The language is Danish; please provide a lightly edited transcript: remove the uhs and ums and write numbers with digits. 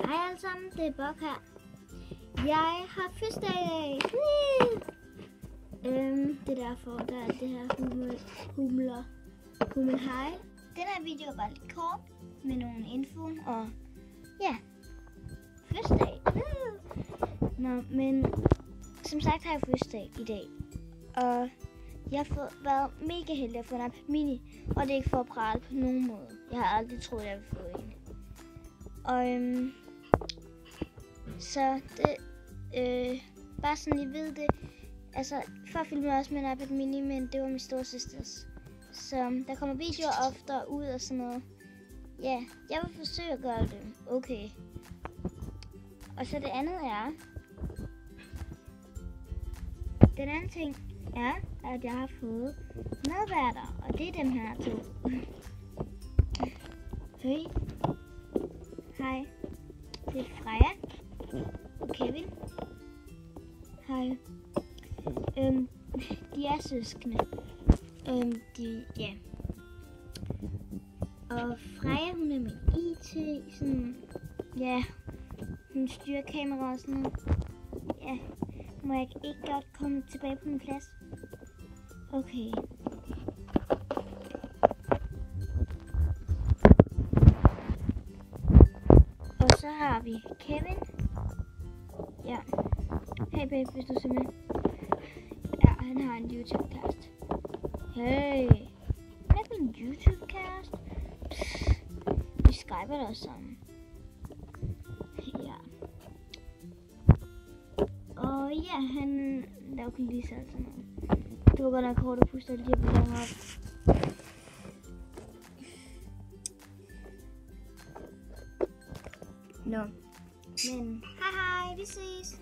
Hej alle sammen, det er Bok her. Jeg har fødselsdag i dag. Det er derfor, der er det her hummelhej. Den her video er bare lidt kort med nogle info og ja, fødselsdag. Nå, men som sagt har jeg fødselsdag i dag. Og jeg har været mega heldig at få en iPad Mini, og det er ikke for at prale på nogen måde. Jeg har aldrig troet, at jeg ville få en. Og så det, bare sådan I ved det, altså før filmede jeg også med en iPad Mini, men det var min storesøsters. Så der kommer videoer oftere ud og sådan noget. Ja, jeg vil forsøge at gøre det. Okay. Og så det andet er, den anden ting er, at jeg har fået medværter, og det er dem her to. Hej. Hej. Det er Freja og Kevin. Hej. De er søskende. Ja. Og Freja, hun er med IT, sådan, ja, hun styrer kamera og sådan noget. Ja, må jeg ikke godt komme tilbage på min plads? Okay. Og så har vi Kevin. Ja. Hey babe, hvis du ser med. Ja, han har en YouTube-cast. Hey. Hvad er min YouTube-cast? Vi skyper der sammen. Ja. Og ja, han laver kulisser og sådan noget. Det var godt nok hårdt at puste alle de her balloner op. Nå. Men hej, vi ses.